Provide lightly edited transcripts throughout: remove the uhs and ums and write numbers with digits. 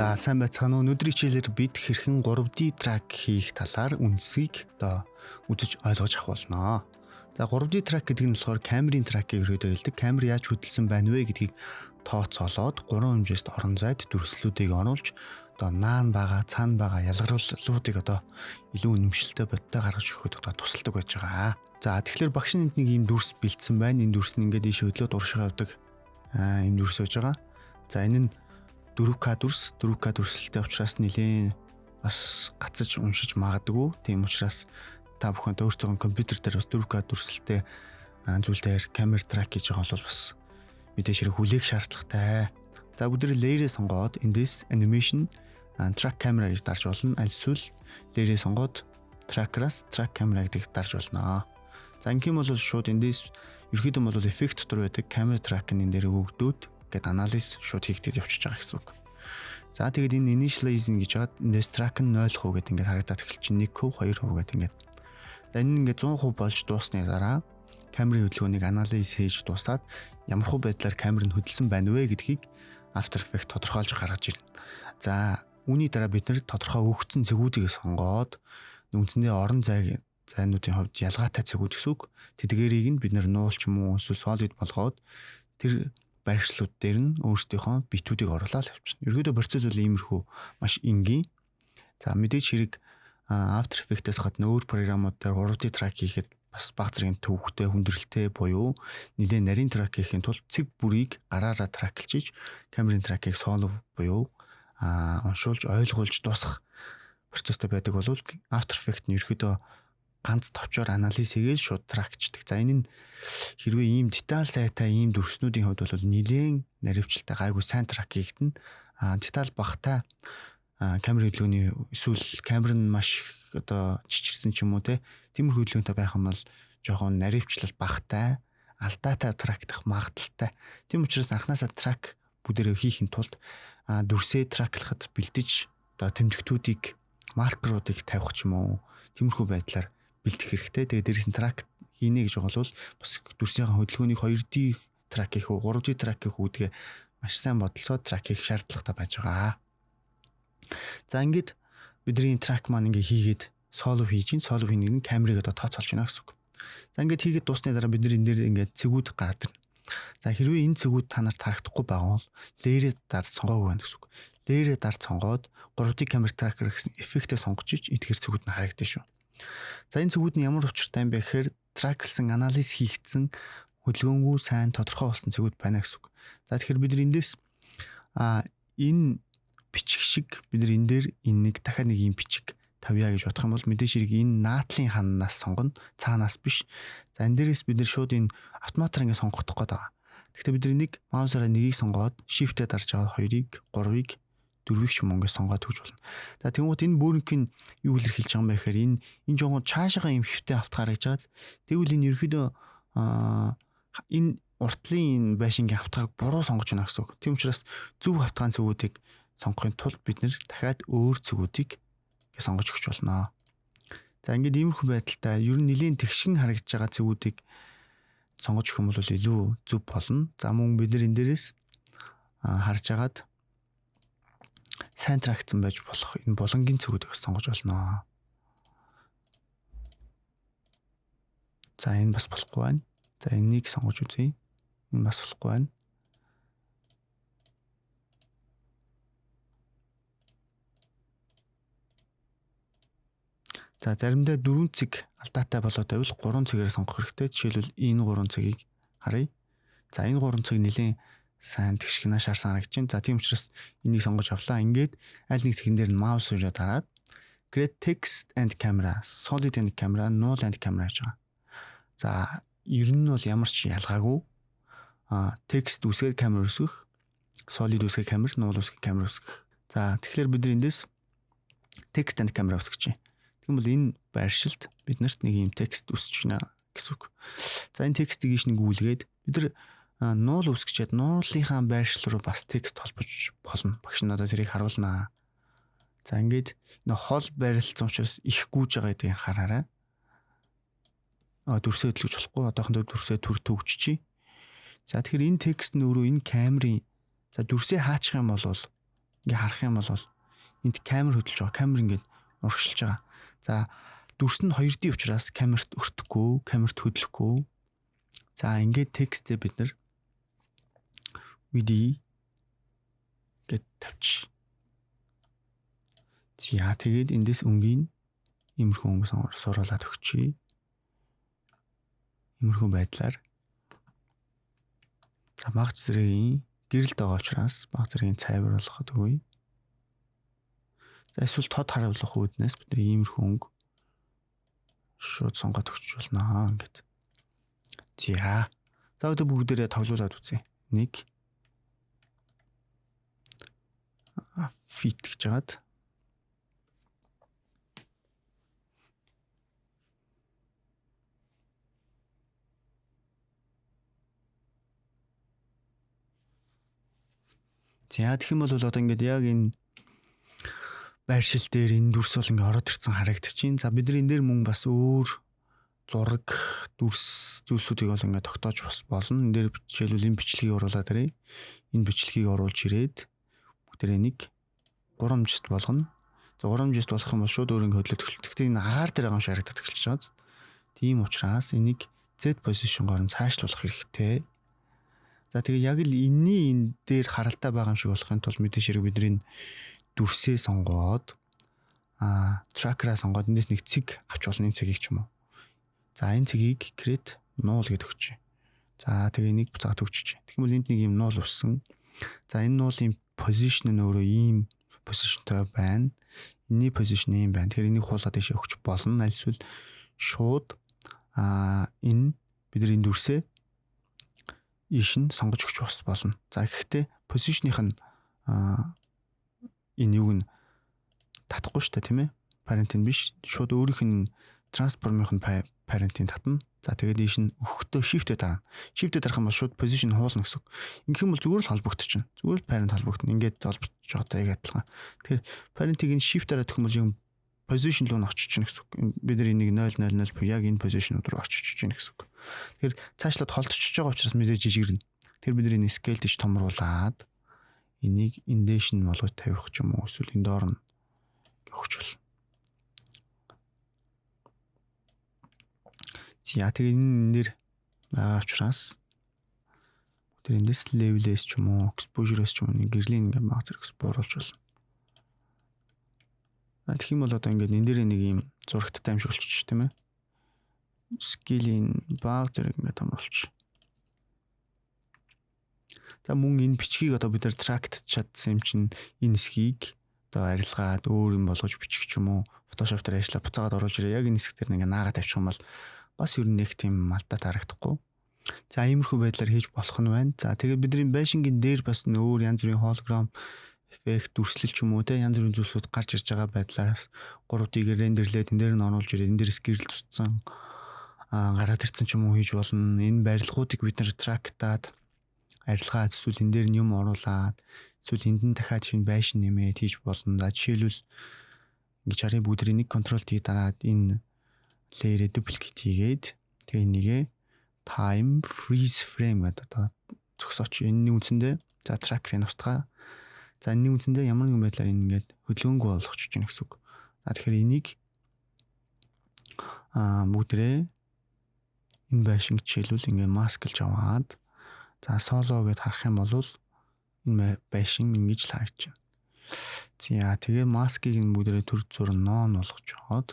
За сайн байцгаана уу. Өнөөдрийн хичээлээр бид хэрхэн 3D track хийх талаар үндсийг үзэж ойлгож авах болно. За 3D track гэдэг нь болохоор камерын track-ийг өргөдөж хэлдэг. Камер яаж хөдөлсөн байна вэ гэдгийг тооцоолоод 3 хэмжээст орон зайд дүрслүүдийг оруулж наан байгаа, цаана байгаа ялгарууллуудыг илүү үнэмшилтэй бодтой гаргаж өгөхөд тусалдаг байж байгаа. За тэгэхээр багш нь нэг ийм дүрс бэлдсэн байна. Энэ дүрс нь ингээд ийш хөдлөөд урагшаа явдаг ийм дүрс байж байгаа. За энэ нь 4К дүрслэлтэй учраас нэлээд бас гацаж уншиж магадгүй. Тийм учраас та бүхэн өөрсдөө компьютер дээр бас 4К дүрслэлтэй зүйлээр камер трак хийж байгаа бол бас мэдээж хэрэг хүлээх шаардлагатай. За бүгд layer-ээ сонгоод эндээс animation track camera гэж дарж болно. Аль эсвэл layer-ээ сонгоод tracker-аас track camera гэдгийг дарж болно. За ингээм бол шууд эндээс ерөөхдөө бол эффект дотор байдаг camera track-ын энэ дээр өгөгдөөд гэд анализ шууд хийгдэж явчихж байгаа гэсэн үг. За тэгээд энэ initializing гэж хагаад эндээс track нь 0% гэдэг ингээд харагдаад эхэлж чинь 1%, 2% гэдэг ингээд. За энэ ингээд 100% болж дуусны дараа камерын хөдөлгөөнийг анализ хийж дуусаад ямар хөө байдлаар камер нь хөдөлсөн байна вэ гэдгийг After Effects тодорхойлж гаргаж ирнэ. За үүний дараа бид нэр тодорхой өгөгдсөн цэгүүдийг сонгоод үндсэндээ орон зайнуудын хувьд ялгаатай цэгүүд гэсэн үг. Тэдгээрийг нь бид нэр нуулч юм уу эсвэл solid болгоод тэр барьцлууд дээр нь өөрсдийнхөө битүүдийг оруулаад авчихна. Ерөнхийдөө процесс бол иймэрхүү маш энгийн. За мэдээж хэрэг After Effects-ээс гадна өөр програмууд дээр 3D track хийхэд бас бага зэргийн төвөгтэй, хүндрэлтэй буюу нэлээд нарийн track хийхин тулд цэг бүрийг гараараа трacklжиж камерын track-ыг solve буюу уншуулж ойлгуулж дуусгах процесстэй байдаг бол After Effects нь ерөнхийдөө ганц товчоор анализ хийгээл шууд тракчдаг. За энэ нь хэрвээ ийм деталь сайтай ийм дүрснүүдийн хувьд бол нэлээд наривчлалтай гайгүй сайн трак хийгдэн. Деталь багтай камер хөдөлгөөний эсвэл камер нь маш чичирсэн ч юм уу тиймэрхүү хөдөлгөөнтэй байх юм бол жоохон наривчлал багтай, алдаатай трактах магадaltaй. Тийм учраас анханасаа трак бүдэрээ хийхин тулд дүрсээ траклахад бэлдэж тэмдэгтүүдийг маркеруудыг тавих ч юм уу тиймэрхүү байдлаар бэлдэх хэрэгтэй. Тэгээд дээрээс нь трак хийнэ гэж байгаа бол бас дүрсийн хөдөлгөөнийг 2D трак хийх үү 3D трак хийх үүдгээ маш сайн бодолцоод трак хийх шаардлагатай байж байгаа. За ингээд бидний трак маань ингээ хийгээд солов хийж ин солов хийнийг нь камерыг тооцоолж байна гэсэн үг. За ингээд хийгээд дуусны дараа бид энэ дээр ингээ цэгүүд гараад ирнэ. За хэрвээ энэ цэгүүд та нарт харагдахгүй байгаа бол layer-ээр дарж сонгоогүй байна гэсэн үг. Layer-ээр дарж сонгоод 3D камер tracker гэсэн эффектээ сонгож ич эдгээр цэгүүд нь харагдана шүү. За энэ цэгүүд нь ямар учиртай юм бэ гэхээр trackлсан анализ хийгдсэн хөдөлгөөнгүй сайн тодорхой болсон цэгүүд байна гэсэн үг. За тэгэхээр бид эндээс энэ бичиг шиг бид энэ дээр энэ нэг дахиад нэг юм бичиг тавья гэж бодох юм бол мэдээж хэрэг энэ наатлын ханаас сонгоно цаанаас биш. За энэ дээрээс бид шууд энэ автоматар ингэ сонгох гээд байгаа. Гэхдээ бид нэг маусаараа нэгийг сонгоод shift-ээр дарж аваад 2-ыг, 3-ыг 4-ийг ч юм ингээд сонгоод өгч болно. За тэгвэл энэ бүрнгийн юу илэрхийлж байгаа юм бэ гэхээр энэ жоохон цаашаага юм хөвтэй автгаар гэж байгаа. Тэгвэл энэ ерөөдөө энэ уртлын энэ байшингийн автгааг буруу сонгож байна гэсэн үг. Тийм учраас зөв автгаан цэгүүдийг сонгохын тулд бид нэр дахиад өөр цэгүүдийг сонгож өгч болно. За ингээд иймэрхүү байдалтай ер нь нэлийн тэгшин харагдж байгаа цэгүүдийг сонгож өгөх юм бол илүү зөв болно. За мөн бид нар энэ дээрээс харж агаад сайн трактсан байж болох энэ болонгийн цэгүүдийг сонгож болно. За энэ бас болохгүй байна. За энийг сонгож үзье. Энэ бас болохгүй байна. За заримдаа 4 цэг алдаатай болоод байвал 3 цэгээр сонгох хэрэгтэй. Жишээлбэл энэ 3 цэгийг харъя. За энэ 3 цэг нэлийн сайн тэгшгнаа шаарсан харагдаж байна. За тийм учраас энийг сонгож авлаа. Ингээд аль нэг цэгэн дээр нь маус өрөө дараад create text and camera, solid and camera, null and camera гэж байгаа. За ер нь бол ямар ч ялгаагүй текст үсгээр камер үсгэх, solid үсгээр камер, null үсгээр камер үсгэх. За тэгэхээр бид эндээс text and camera үсгэж байна. Тэгмэл энэ байршилд биднэрт нэг юм текст үсэж байна гэсэн үг. За энэ текстийг иш нэгүүлгээд бид нар null үсгэчээд null-ийнхаа байршил руу бас текст холбож болно. Багш надад тэрийг харуулнаа. За ингээд энэ хол байрлалцсан учраас их гүйж байгаа гэдгийг хараарай. Дүрсээ хөдлөж болохгүй. Одоохондоо дүрсээ төр төгччихье. За тэгэхээр энэ текст нь өөрөө энэ камерын за дүрсээ хаачих юм бол Ингээ харах юм бол энд камер хөдөлж байгаа. Камер ингээд урагшилж байгаа. За дүрс нь 2D учраас камерт өртөхгүй, камерт хөдлөхгүй. За ингээд текстээ бид нар VD гэд тавьчих. За тэгээд эндээс өнгийн иймэрхүү өнгө суруулаад өгчий. Иймэрхүү байдлаар за багц зэргийн гэрэлд байгаа учраас багц зэргийн цайвар болгоход үгүй. За эсвэл тод харуулах үүднээс бид нар иймэрхүү өнгө шууд сонгоод өгч болно ингээд. За одоо бүгдээрээ тоглуулад үзье. 1 fit гэж жагаад за тэгэх юм бол одоо ингээд яг энэ байршил дээр энэ дүрс бол ингээд ороод ирсэн харагдчихээн. За бид нар энэ дээр мөн бас өөр зураг дүрс зүйлсүүдийг бол ингээд тогтоож бас болно. Энэ дээр жишээлбэл энэ бичлэгийг оруулаад ирээ. Энэ бичлэгийг оруулж ирээд бүгдээрээ нэг 3 жист болгоно. За 3 жист болох юм бол шууд өөр ингээд хөдлөлт эхэлдэг. Гэхдээ энэ агаар дээр байгаа юм шиг харагдаад эхэлж байгаа. Тийм учраас энийг Z position-гоор нь цаашлуулах хэрэгтэй. За тэгээ яг л энэний энэ дээр харалтай байгаа юм шиг болохын тулд мэдээж хэрэг бид энэ дүрсээ сонгоод tracker-аа сонгоод эндээс нэг цэг авч болно энэ цэгийг ч юм уу. За энэ цэгийг create null гэдэг өгчээ. За тэгээ энийг буцаад өгчээ. Тэгвэл энд нэг юм null өссөн. За энэ null-ийн position нь өөрөө ийм positionтай байна. Энэний position ийм байна. Тэгэхээр энийг хуулаад дэше өгч болно. Альсвал шууд энэ бид энэ дүрсээ ийш нь сонгож өгч бас болно. За гэхдээ position-ийнх нь энэ юуг нь татахгүй шүү дээ тийм ээ. Parent-ын биш. Шууд өөрийнх нь transform-ийнх нь parent-ийн татна. За тэгээд ийш нь өгөхдөө shift-ээр дарна. Shift-ээр дарах юм бол шууд position хуулна гэсэн үг. Ингэх юм бол зүгээр л холбогдчихно. Зүгээр л parent холбогдно. Ингээд холбогдож байгаа таа яг адилхан. Тэгэхээр parent-ийг энэ shift-аараа төгөх юм бол юм position руу очиж чинь гэсэн үг. Бид нар энийг 000 буюу яг энэ position руу очиж чинь гэсэн үг. Тэгэхээр цаашлаад холдчихж байгаа учраас мэдээж жижигэрнэ. Тэр бид нар энэ scale гэж томруулаад энийг индээш нь болгож тавих ч юм уу эсвэл энэ доор нь өгч болно. За тэгээ энэ нэр байгаа учраас тэр эндээс level-ээс ч юм уу exposure-ээс ч юм уу нэг гэрлийн ингээ баг зэрэгс бууруулж болно. Тэгэх юм бол одоо ингээд энэ дээр нэг юм зурагттай юм шиг болчих тийм ээ. Scale-ийн баг зэрэг ингээд томруулчих. За мөн энэ бичгийг одоо бид нар tract чадсан юм чинь энэ хэсгийг одоо арилгаад өөр юм болгож бичих ч юм уу Photoshop дээр ажиллаа буцаагаад оруулж ирээ. Яг энэ хэсэг дээр ингээ наагаад тавьчих юм бол бас ер нь нэг тийм малтаа харагдахгүй. За иймэрхүү байдлаар хийж болох нь байна. За тэгээд бидний байшингийн дээр бас өөр янз бүрийн hologram эффект дүрслэл ч юм уу те янз бүрийн зүйлсүүд гарч ирж байгаа байдлаас 3D-гээр рендерлээд энэ дээр нь оруулж ирээд энэ дээрс гэрэл тусцсан гараад ирсэн ч юм уу хийж болно. Энэ барилгуудыг бид нар трактаад арилгаад эсвэл энэ дээр нь юм оруулаад эсвэл энд нь дахиад шинэ байшин нэмээд хийж болно. За жишээлбэл ингэж харъя бүгдийг нэг контрол-ийг дараад энэ layer-ыг duplicate хийгээд тэгээ энийгээ time freeze frame гэдэг одоо зогсооч. Энэний үндсэндээ за tracker-ийн устгаа. За энэний үндсэндээ ямар нэгэн байдлаар энэ ингээд хөдөлгөөнгүй болгочих чинь гэсэн үг. За тэгэхээр энийг бүгдээ энэ байшинг жишээлбэл ингээд маскэлж аваад за solo гэдээ харах юм бол энэ байшин ингэж л харагдчихна. За тэгээ маскыг энэ бүгдээ төр зур non болгож жоод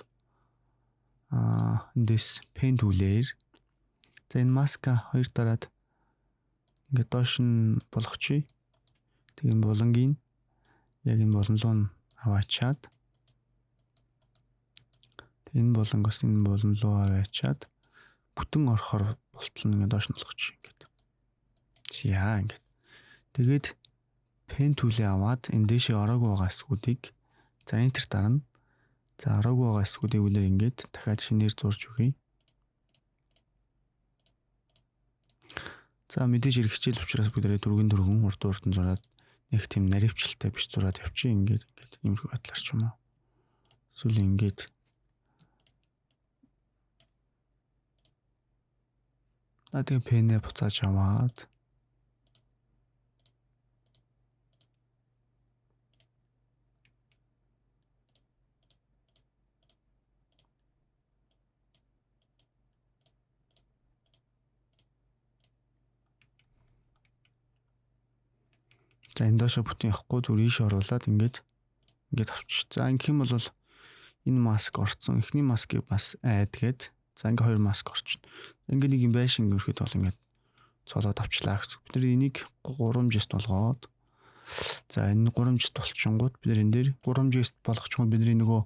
эндээс pen tool-ээр за энэ маска хоёр дараад ингээд доош нь болгочихъя. Тэгээ энэ булангийн яг энэ болонлоо нь аваачаад тэгээ энэ булангаас энэ болонлоо аваачаад бүтэн орохоор болтол нь ингээд доош нь болгочихъя ингээд. За ингээд. Тэгээд pen tool-ийг аваад энэ дэшээ ороогүй байгаа хэсгүүдийг за enter дарна. За ороогүй байгаа хэсгүүдийг үлээр ингээд дахиад шинээр зурж өгье. За мэдээж хэрэг хичээл учраас бүгдээ дөрвөн урд зураад нэг тийм наривчлалтай биш зураад явчих. Ингээд иймэрхүү байдлаар ч юм уу. Эсвэл ингээд тэгээ пенээ буцааж аваад За энэ доошо бүтэн явахгүй зүгээр ийш оруулаад ингээд авчих. За ингэх юм бол энэ маск орцсон. Эхний маскыг бас add гээд за ингээ хоёр маск орчихно. Ингээ нэг юм байшин өрхөд бол ингээд цолоод авчлаа гэсэн. Бид нар энийг 3 жист болгоод за энэ 3 жист болчихгонгууд бид нар энэ дээр 3 жист болгочихгоо бидний нөгөө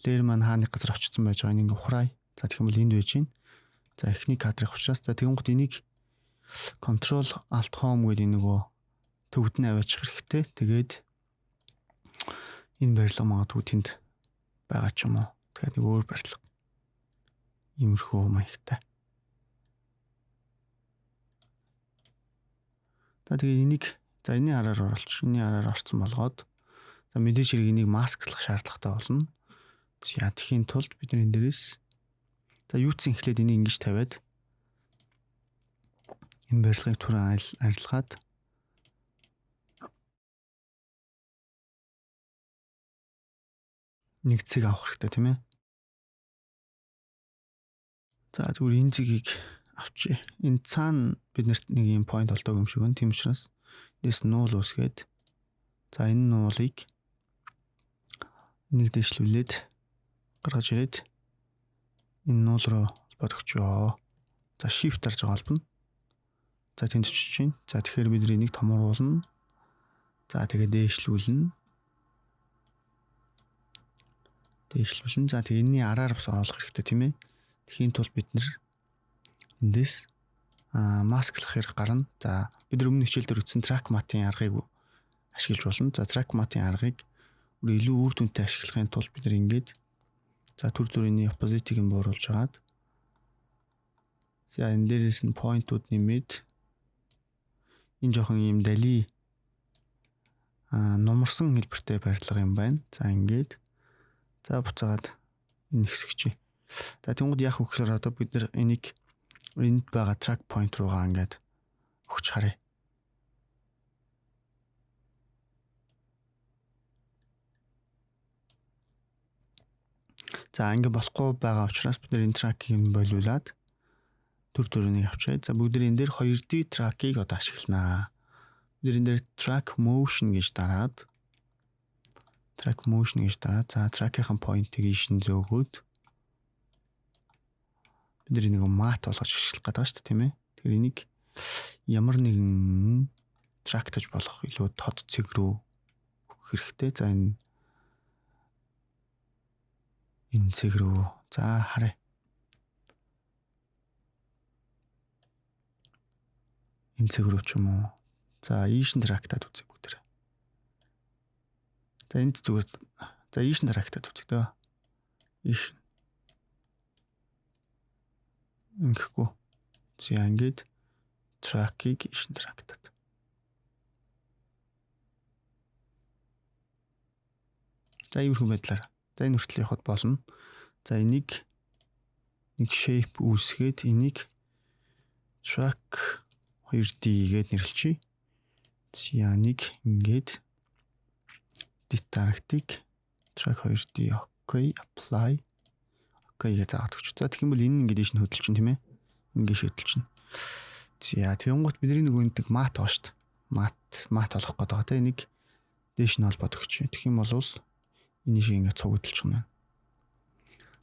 layer маань хааны газар очсон байж байгаа. Ингээ ухраа. За тэгэх юм бол энд байж гин. За эхний кадрыг учраас за тэгэнгүүт энийг Ctrl Alt Home гэдэг нөгөө төвд нь аваачих хэрэгтэй. Тэгээд энэ барилга магадгүй тэнд байгаа ч юм уу. Тэгэхээр нэг өөр барилга. Иймэрхүү маягтай. За тэгээд энийг за энэний араар оруулчих. Энэний араар орцсон болгоод за мэдээж хэрэг энийг масклах шаардлагатай болно. За тэхийн тулд бид энэ дээрээс за юуцэн эхлээд энийг ингэж тавиад энэ барилгыг түрэн арилгаад нэг цэг авах хэрэгтэй тийм ээ. За зүгээр энэ цэгийг авчи. Энэ цаана биднэрт нэг юм point болдог юм шиг байна. Тийм учраас дэс нуул үсгээд за энэ нуулыг энийг дэвшлүүлээд гаргаж ирээд энэ нуул руу холбоод өгчөө. За shift дарж холбоно. За тэнд очиж чинь. За тэгэхээр бид энийг томруулна. За тэгээд дээшлүүлнэ. За тэгээд энэний араар бас оруулах хэрэгтэй тийм ээ. Тэхийн тулд бид нар эндээс масклах хэрэг гарна. За бид нар өмнө хичээл дээр үтсэн track matte-ийн аргыг ашиглаж болно. За track matte-ийн аргыг илүү үр дүнтэй ашиглахын тулд бид нар ингээд за төр зүрийн opposite-ийг нь бууруулж агаад за энэ дээрээс нь point-ууд нэмээд энэ жоохон юм дали номерсон хэлбэртэй барилга юм байна. За ингээд за буцаагаад энэ хэсэгчээ. За тэнгууд яах вэ гэхээр одоо бид нар энийг энд байгаа track point руугаа ингээд өгч харъя. За ингэ болохгүй байгаа учраас бид нар энэ track-ийг болиулаад төр төрөнийг авчаад за бүгд энэ дээр 2D track-ийг одоо ашигланаа. Бид энэ дээр track motion гэж дараад за track-ийн point-ийг ийш нь зөөгөөд бид нэг matte болгож ашиглах гэдэг шүү дээ тийм ээ. Тэгэхээр энийг ямар нэгэн track-таж болох илүү тод цэг рүү өгөх хэрэгтэй. За энэ цэг рүү за харъя. Энэ цэг рүү ч юм уу. За ийшин track-тад үзье бүгд. За энд зүгээр за ийшин track-тад үзье дөө. Ийш ингэхгүй. За ингээд track-ийг ийшин track-тад. За иймэрхүү байдлаар за энэ хүртэл явахд болно. За энийг нэг shape үүсгээд энийг track 2D гээд нэрлэчихье. За нэг ингээд Dynamic track 2D OK apply OK гэж заагаад өгч. За тэгэх юм бол энэ ингээд ийш нь хөдөлчин тийм ээ. Ингээд шийдэлчин. За тэгэнгუთ бидний нэг үнэдэг matte байгаа шүү дээ. Matte олох гээд байгаа тийм энийг дээш нь холбоод өгч. Тэгэх юм бол энэ шиг ингээд цугдэлчих юм байна.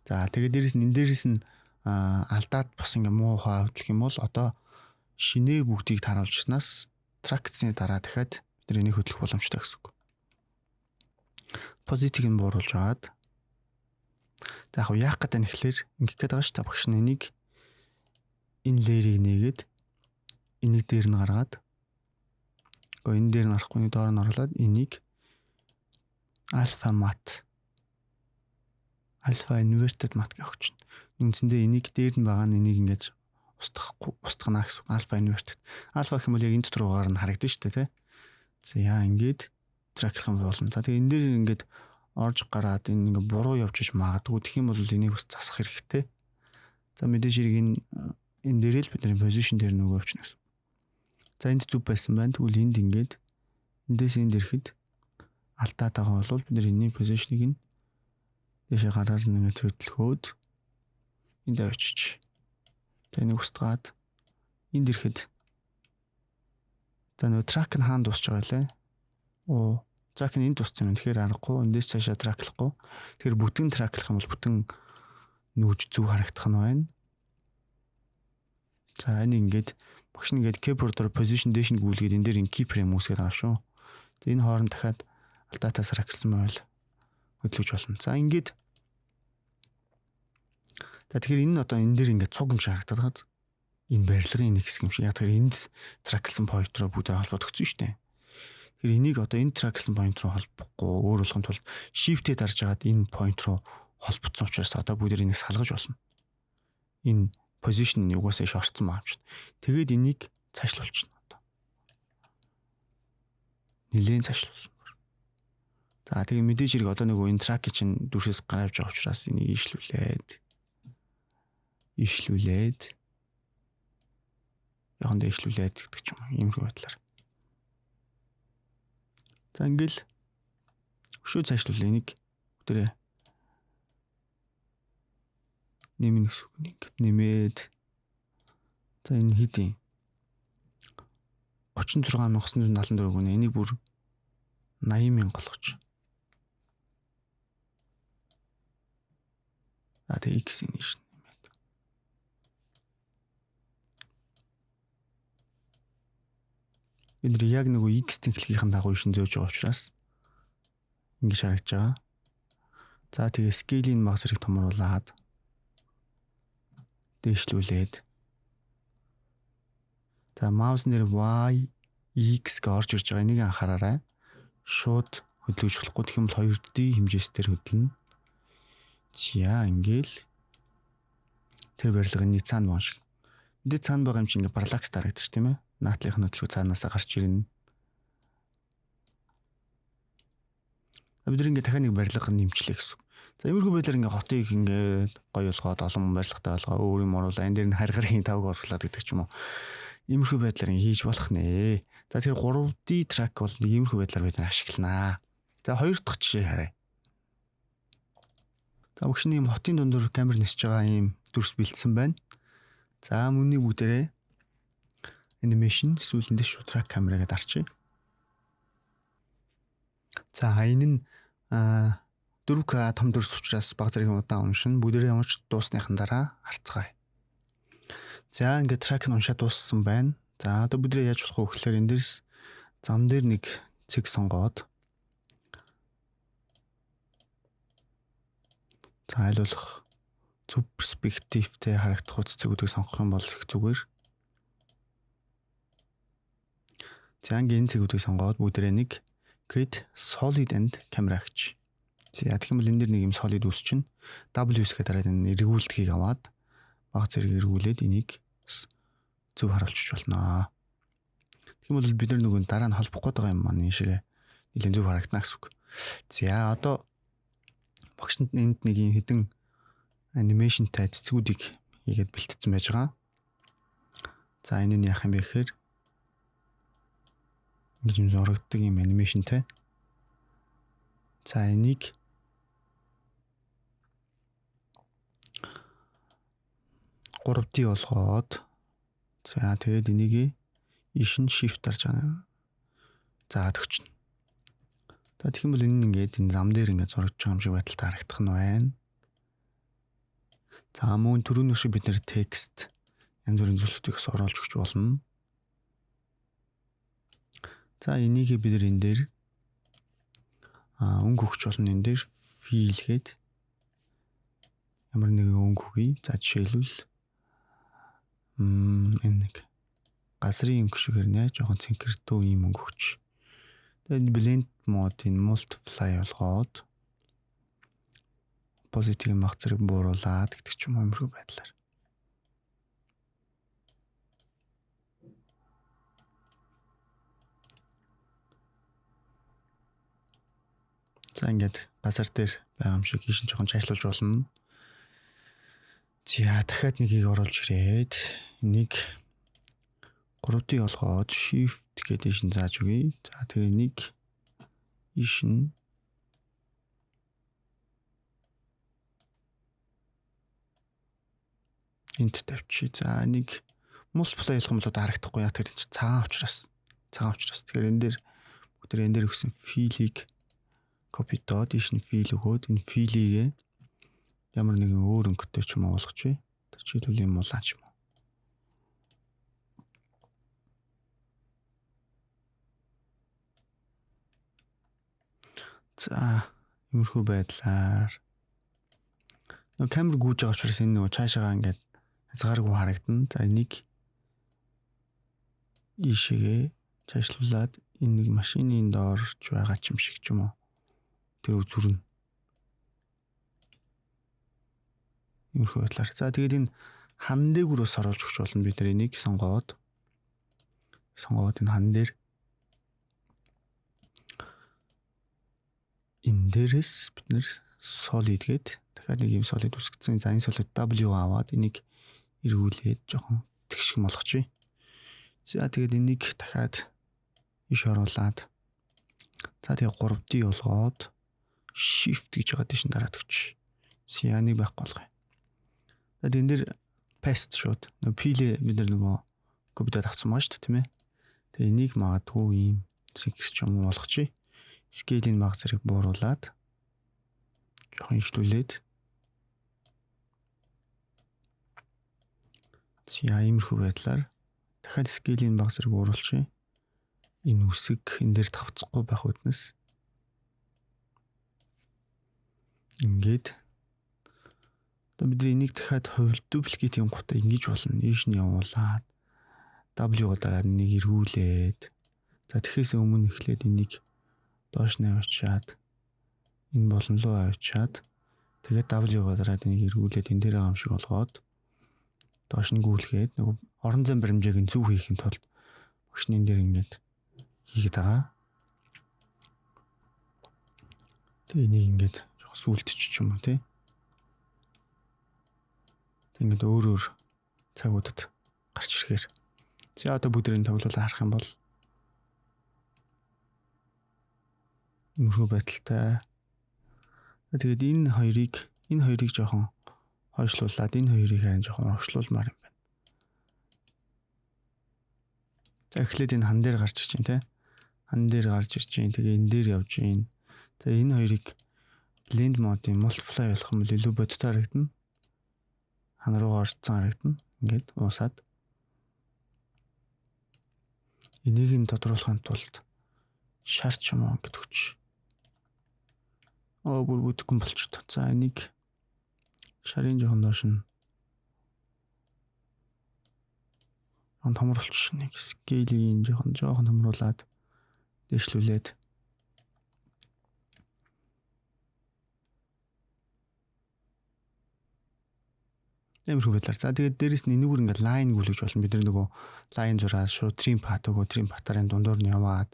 За тэгээд дээрээс нь алдаад бас ингээд муу ухаа хөдлөх юм бол одоо шинээр бүгдийг таруулжснаас track-ийн дараа дахиад бид энийг хөдлөх боломжтой гэсэн үг. Positive-ийг нь бууруулж аваад за яах гэдэг нь ихлээр ингэх гээд байгаа шүү дээ. Багш нь энийг энэ layer-ыг нээгээд энийг дээр нь гаргаад энэ дээр нь гарахгүй нэг доор нь оруулаад энийг alpha inverted matte гэх өгч. Үндсэндээ энийг дээр нь байгаа нь энийг ингэж устгана гэсэн alpha inverted. Alpha гэх юм бол яг энэ дотруугаар нь харагдана шүү дээ, тий. За яа ингээд track юм болно. За тэгээ энэ дээр ингээд орж гараад энэ ингээд буруу явж иж магадгүй. Тэгэх юм бол энийг бас засах хэрэгтэй. За мэдээж хэрэг энэ дээрээ л бидний position дээр нөгөө явчихна гэсэн. За энд зүв байсан байна. Тэгвэл энд ингээд эндээс энд ирэхэд алдаад байгаа бол бид энэний position-ыг нь дэшээ гараар нэгэ хөдөлгөөд энд авчиж. За энийг устгаад энд ирэхэд за нөгөө track нь хаан дуусч байгаа лээ. Оо. Track нь энд туссан юм. Тэгэхээр аргагүй. Эндээс цаашаа tracklахгүй. Тэгэхээр бүтэн tracklах юм бол бүтэн нүүж зүг харагдах нь байна. За энэ ингээд багш нь ингээд keyboard-оор position dash гүйлгээд энэ дээр ин key frame үүсгээд байгаа шүү. Тэгээ энэ хооронд дахиад алдатаас раксан байвал хөдлөж болно. За ингээд тэгэхээр энэ нь одоо энэ дээр ингээд цуг юм шиг харагдаад байгаа. Энэ барилгын нэг хэсэг юм шиг. Яг тэгэхээр энд tracklсан point руу бүгд холбогдсон шүү дээ. Тэгэхээр энийг одоо энэ tracklsan point руу холбохгүй өөр болгохын тулд shift-ийг дарж агаад энэ point руу холбогдсон учраас одоо бүгд энийг салгаж болно. Энэ position нь угаасаа иш орцсон байгаа юм шиг. Тэгээд энийг цаашлуулчихна одоо. Нилээн цаашлуулна. За тэгээд мэдээж хэрэг одоо нөгөө энэ track чинь дүршээс гаравж байгаа учраас энийг ишлүүлээд яхан дэвшлүүлээд гэдэг ч юм уу иймэрхүү байдлаар. За ингээл өшөө цаашлуул энийг бүгдээ нэмнэ гэсэн үг ингээд нэмээд за энэ хэдийн 36974 гүн энийг бүр 80,000 болгоч. А тэг x энэ шин нэмээд. Бид яг нөгөө x тэнхлэгийн дагуу шин зөөж байгаа учраас ингэж харагдаж байгаа. За тэгээ scale-ийн баг зэрэг томруулаад дэвшлүүлээд за маус нэр y x гэж орж ирж байгаа. Энийг анхаараарай. Шууд хөдлөж болохгүй гэх юм бол 2D хэмжээсээр хөдлөнө. За ингээл тэр барилгын цаана бон шиг. Энд цаана байгаа юм чинь ингээ параллакс дарагдчих тийм ээ. Наатлынх нь хөдөлгөөн цаанаасаа гарч ирнэ. Бид ингээ дахиад нэг барилга нэмчлээ гэсэн. За иймэрхүү байдлаар ингээ хотыг ингээ гоё болгоод олон барилгатай болгоо өөр юм оруулаа. Энэ дээр нь харгаргийн тавг оруулаад гэдэг ч юм уу. Иймэрхүү байдлаар хийж болох нэ. За тэр 3D track бол нэг иймэрхүү байдлаар бид ашигланаа. За хоёр дахь жишээ харъя. За багш нь ийм хотын дундуур камер нисэж байгаа ийм дүрс бэлдсэн байна. За мөний бүгдээрээ animation сүүлэндээ шүү track камераагаа дарчээ. За энэ нь 4K том дүрс учраас баг зэрэг удаан уншина. Бүгдээрээ унш дуусныхан дараа харцгаая. За ингээд track нь уншаад дууссан байна. За одоо бүгдээ яаж болох вэ гэхээр энэ дээрс зам дээр нэг цэг сонгоод за айлуулах зөв перспективтэй харагдах цэцгүүдийг сонгох юм бол их зүгээр. За ингээд энэ цэцгүүдийг сонгоод бүгдээрээ нэг create solid and camera гэж. За тэгэх юм бол энэ дэр нэг юм solid үс чинь WS гэдэг дараад энэ эргүүлдгийг аваад баг зэрэг эргүүлээд энийг зөв харуулчих болно. Тэгэх юм бол бид нар нөгөө дараа нь холбох гээд байгаа юм маань энэ шиг нэлээд зөв харагдана гэсэн үг. За одоо багшд энд нэг юм хідэн анимашнтай цэцгүүдийг хийгээд бэлтгэсэн байж байгаа. За энэ нь яах юм бэ гэхээр ингэж юм зурагддаг юм анимашнтай. За энийг гуравд болгоод за тэгээд энийг ишин shift дарж байгаа. Заагаад өгчнө. За тэгэх юм бол энэ нь ингээд энэ зам дээр ингээд зурагдж байгаа юм шиг байдалтай харагдах нь байна. За мөн түрүүний шиг бид нэр текст янз бүрийн зүйлсүүдийг оруулж өгч болно. За энийг бид нэр энэ дээр өнгө өгч болно. Энэ дээр fill гээд ямар нэгэн өнгө өгье. За жишээлбэл энэ нэг газрын өнгө шигээр нэ жоохон цэнхэрдүү юм өнгө өгч. Тэгээд blend mode-ийн multiply болгоод positive мах зэрэг бууруулаад гэдэг ч юм уу юмруу байдлаар. За ингээд газар дээр байгаа юм шиг хийшин жоохон цаашлуулж болно. За дахиад нэгийг оруулж ирээд энийг 3D болгоод shift гэдэг шин зааж өгье. За тэгээ нэг ишин энт тавьчих. За нэг multiply болгох юм бол харагдахгүй яа тэр чинь цагаан учраас. Тэгэхээр энэ дээр бид нар энэ дээр өгсөн филийг копидоод ийш нь фил өгөөд энэ филийгээ ямар нэгэн өөр өнгөтэй ч юм уу болгоч. Жишээлбэл юм улаан ч юм уу. За, иймэрхүү байдлаар нөгөө камер гүйж байгаа учраас энэ нөгөө цаашаага ингээд хязгааргүй харагдана. За, энийг ийшээгээ цаашлуулад энэ нэг машины доорч байгаа юм шиг ч юм уу. Тэр үзүрнэ. Иймэрхүү байдлаар. За, тэгээд энэ хан дээгүүрээс оруулж өгч болно. Бид нар энийг сонгоод энэ хан дээр энэ дээрээс бид нэр solid гээд дахиад нэг юм solid үсгэсэн. За, энэ solid W аваад энийг эргүүлээд жоохон тэгшиг болгочих. За, тэгээд энийг дахиад иш оруулаад за, тэгээд 3D болгоод shift гэж байгаа дэшин дараад өгч. Cyan-ыг байхгүй болгоё. За, тэгээд энэ дэр paste шууд нөгөө пилээ бид нөгөө копидод авсан байгаа шүү дээ, тийм ээ. Тэгээд энийг магадгүй ийм sync ч юм уу болгочих. Scale-ийн баг зэрэг бууруулад жоохон ижлүүлээд иймэрхүү байдлаар дахиад scale-ийн баг зэрэг бууруулчих. Энэ үсэг энэ дээр тавцахгүй байх үднэс ингээд одоо бид энийг дахиад хувил duplicate-ийн гутаа ингэж болно. Ийш нь явуулаад W дараад энийг эргүүлээд за, тэгэхээс өмнө эхлээд энийг доош нь авчиад энэ болон руу авчиад тэгээд W дараад энийг эргүүлээд энэ дээр байгаа юм шиг болгоод доош нь гүйлгээд нөгөө орон зай баримжааг нь зөв хийхин тулд багш нь энэ дээр ингээд хийгээд байгаа. Тэгээ энийг ингээд жоохон сүултчих юм уу тий. Ингээд өөр цагуудад гарч ирэхээр. За, одоо бүгдийг тоглуулаад харах юм бол иймэрхүү байдалтай. Тэгээд энэ хоёрыг жоохон хойшлуулад энэ хоёрыг харин жоохон урагшлуулмаар юм байна. За, эхлээд энэ хан дээр гарч ирж байна те. Хан дээр гарч ирж байна. Тэгээ энэ дээр явж байна. За, энэ хоёрыг blend mode-ийн multiply болох юм бол илүү бодтой харагдана. Хан руу орцсон харагдана. Ингээд уусаад энийг нь тодруулахын тулд шаарч юм уу гэдэг хүч. Бүр бүтэхгүй болчихсон. За, энийг шарын жоохон доош нь томруулчих. Нэг scale-ийн жоохон томруулаад дэвшлүүлээд иймэрхүү байдлаар. За, тэгээд дээрэс нь энэгээр ингээд line гүйлгэж болно. Бид нөгөө line зураад шууд trim path өгөө trim path-арын дундуур нь яваад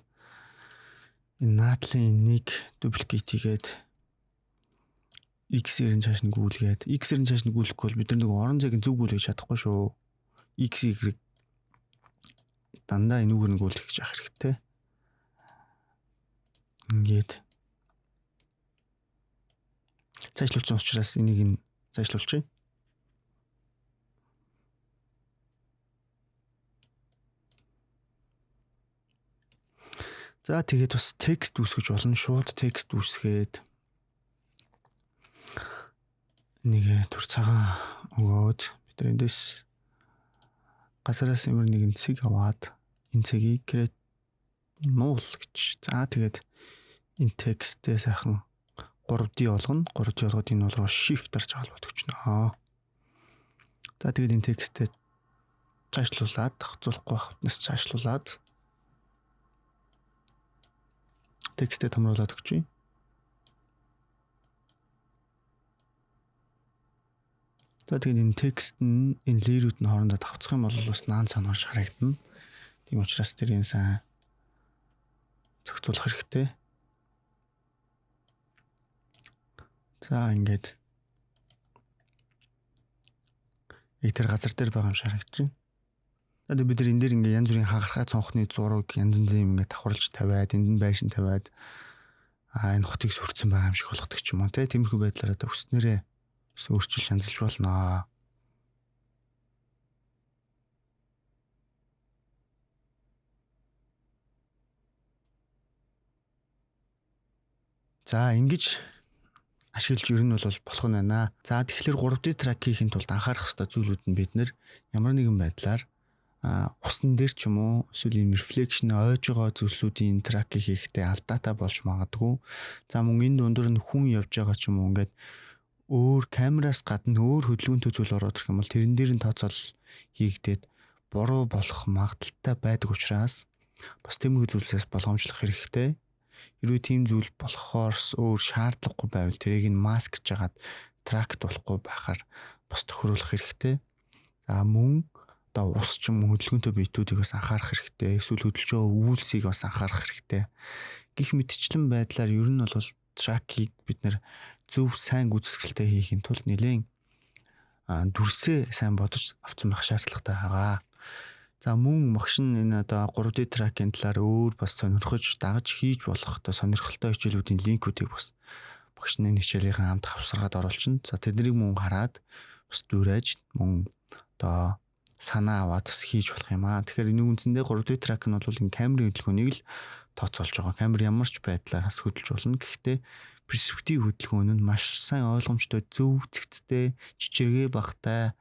энэ наадлын нэг duplicate хийгээд X-ээр нь цааш нь гүйлгээд X-ээр нь цааш нь гүйлэхгүй бол бид нөгөө орон зайг зөв гүйлгэж чадахгүй шүү. X-ийг дандаа энүүгээр нь гүйлгэж явах хэрэгтэй. Ингээд цаашлуулсан учраас энийг нь цаашлуулчих. За, тэгээд бас текст үүсгэж болно. Шууд текст үүсгээд нэг төр цагаан өгөөд бид эндээс газараас ямар нэгэн цэг аваад энэ цэгийг create null гэж. За, тэгээд энэ текстээ сайхан 3D болгоно. 3D болгоод энэ бол shift дарж хаалбад өчнө. За, тэгээд энэ текстээ цаашлуулад хацуулахгүй байх хүтнээс цаашлуулад текстээ томруулаад өгч. За, тэгээд энэ текст нь энэ лэрүүд нь хоорондоо давцах юм бол бас наан санаач харагдана. Тийм учраас тэрийг сайн зохицуулах хэрэгтэй. За, ингээд тэр газар дээр байгаа юм шиг харагдаж байна. Одоо бид нар энэ дээр ингээ янз бүрийн хагархай цонхны зураг янз янзын юм ингээ давхарлаж тавиад энд нь байшин тавиад энэ хотыг сүрцэн байгаа юм шиг болгодог ч юм уу те. Тиймэрхүү байдлаар одоо өснөрөө өөрчилж янзлж болно. За ингэж ашиглаж ер нь бол болох нь байна. За тэгэхээр 3D track хийхин тулд анхаарах ёстой зүйлүүд нь бид нэр ямар нэгэн байдлаар усан дээр ч юм уу эсвэл юм reflection ойж байгаа зүйлсүүдийн track хийхдээ алдаатай болж магадгүй. За мөн энэ дундуур нь хүн явж байгаа ч юм уу ингээд өөр камераас гадна өөр хөдөлгөөнтэй зүйл ороод ирэх юм бол тэрэн дээр нь тооцоол хийгдээд буруу болох магадaltaй байдаг учраас бас тэмэг зүйлсээс болгоомжлох хэрэгтэй. Хэрвээ тийм зүйл болохоор өөр шаардлагагүй байвал тэрийг нь маскж жагаад тракт болохгүй байхаар бас тохируулах хэрэгтэй. За мөн одоо ус ч юм уу хөдөлгөөнтэй биетүүдийг бас анхаарах хэрэгтэй. Эсвэл хөдөлж байгаа үйлсийг бас анхаарах хэрэгтэй. Гэх мэтчлэн байдлаар ер нь бол тракийг бид нэр зөв сайн гүйцэтгэлтэй хийхин тулд нэлээд дүрсээ сайн бодож авсан байх шаардлагатай байгаа. За мөн багш нь энэ одоо 3D track-ийн талаар өөр бас сонирхож дагаж хийж болох одоо сонирхолтой хичээлүүдийн линкүүдийг бас багш нь хичээлийнхэн хамт хавсаргаад оруулчихна. За тэднийг мөн хараад бас дүрэж мөн одоо санаа аваад бас хийж болох юм аа. Тэгэхээр энэ үндсэндээ 3D track нь бол энэ камерын хөдөлгөөнийг л тооцоолж байгаа. Камер ямар ч байдлаар бас хөдөлж болно. Гэхдээ перспектив хөдөлгөөн нь маш сайн ойлгомжтой, зөв зэгцтэй, чичиргээ багтай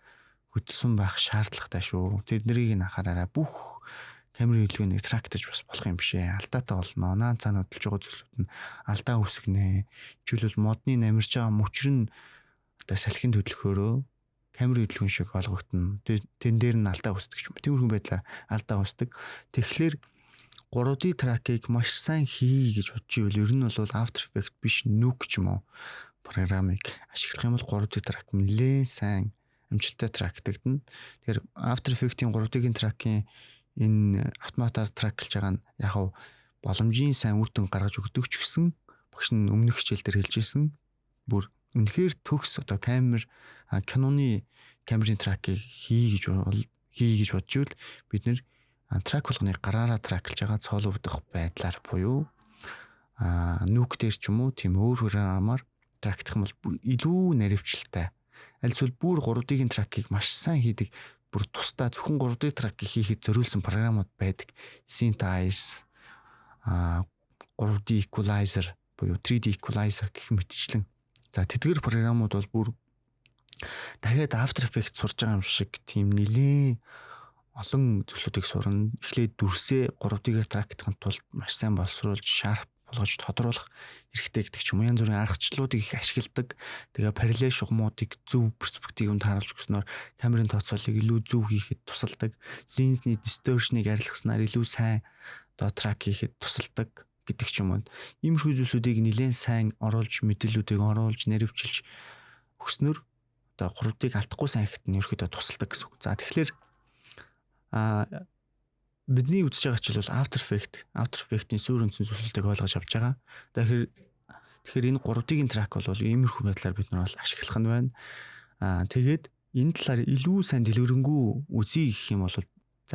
хөдөлсөн байх шаардлагатай шүү. Тэднийг анхаараарай. Бүх камерын хөдөлгөөнийг трактаж бас болох юм бишээ. Алдаатай болно. Наан цаана хөдөлж байгаа зүйлсүүд нь алдаа үүсгэнэ. Жишээлбэл модны намирж байгаа мөчр нь одоо салхинд хөдлөхөөрөө камерын хөдөлгөөн шиг олгогдно. Тэн дээр нь алдаа үүсдэг ч юм. Тиймэрхүү байдлаар алдаа үүсдэг. Тэгэхээр 3D track-ыг маш сайн хий гэж бодож ивэл ер нь бол After Effects биш Nuke ч юм уу програмыг ашиглах юм бол 3D track нэлээд сайн амжилттай трактагдана. Тэгэхээр After Effects-ийн 3D-ийн track-ийн энэ автоматар трacklж байгаа нь яг боломжийн сайн үр дүн гаргаж өгдөг ч гэсэн багш нь өмнөх хичээл дээр хэлжсэн бүр үнэхээр төгс одоо Canon-ы камерын track-ыг хий гэж бодож ивэл бид нэр трак болгоныг гараараа траклж байгаа цоологдох байдлаар буюу Nuke дээр ч юм уу тийм өөр програмаар трактах юм бол бүр илүү наривчлалтай. Аль эсвэл бүр 3D-ийн тракийг маш сайн хийдэг бүр тусдаа зөвхөн 3D тракийг хийхэд зориулсан програмууд байдаг. Synthesize 3D equalizer буюу 3D equalizer гэх мэтчлэн. За тэдгэр програмууд бол бүр дахиад After Effects сурж байгаа юм шиг тийм нэлээд олон зүйлсүүдийг сурна. Эхлээд дүрсээ 3D-гээр трактахын тулд маш сайн боловсруулж, sharp болгож тодруулах хэрэгтэй гэдэг ч юм уу. Янз бүрийн аргачлалуудыг их ашигладаг. Тэгээ параллел шугамуудыг зөв перспективэнд харуулж өгснөөр камерын тооцоолыг илүү зөв хийхэд тусалдаг. Линзний distortion-ыг арилгаснаар илүү сайн одоо track хийхэд тусалдаг гэдэг ч юм уу. Иймэрхүү зүйлсүүдийг нэлээд сайн оруулж, мэдээллүүдийг оруулж, наривчилж өгснөөр одоо 3D-г алдахгүй сайн хийхэд нь ерөөхдөө тусалдаг гэсэн үг. За тэгэхээр бидний үзэж байгаа хичээл бол After Effects-ийн суурь үндсэн зүйлсүүдийг ойлгож авч байгаа. Тэгэхээр энэ 3D-ийн track бол иймэрхүү байдлаар бид нар бол ашиглах нь байна. Тэгээд энэ талаар илүү сайн дэлгэрэнгүй үзье гэх юм бол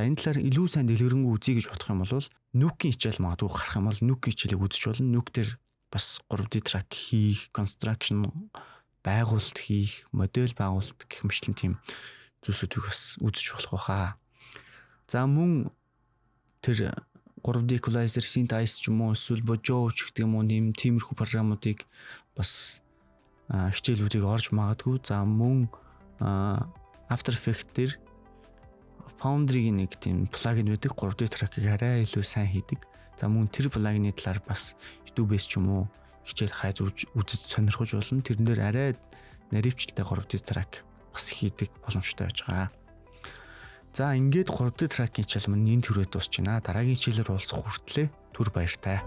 энэ талаар илүү сайн дэлгэрэнгүй үзье гэж бодох юм бол Nuke-ийн хичээл магадгүй гарах юм бол Nuke-ийн хичээлийг үзэж болно. Nuke дээр бас 3D track хийх, construction байгуулалт хийх, модель байгуулалт гэх мэтлэн тийм зүйлсүүдийг бас үзэж болох байхаа. За мөн тэр 3D equalizer, synthesize ч юм уу эсвэл Bojo ч гэдэг юм уу тиймэрхүү програмуудыг бас хичээлүүдийг орж магадгүй. За мөн After Effects дээр Foundry-гийн нэг тийм плагин байдаг 3D track-ыг арай илүү сайн хийдэг. За мөн тэр плагины талаар бас YouTube-ээс ч юм уу хичээл хайж үзэж сонирхож болно. Тэрэн дээр арай наривчлалтай 3D track бас хийдэг боломжтой байж байгаа. За ингээд 3D track-ийн хичээл маань энэ төрөд дуусч байна. Дараагийн хичээлээр уулзах хүртлээр түр баяртай.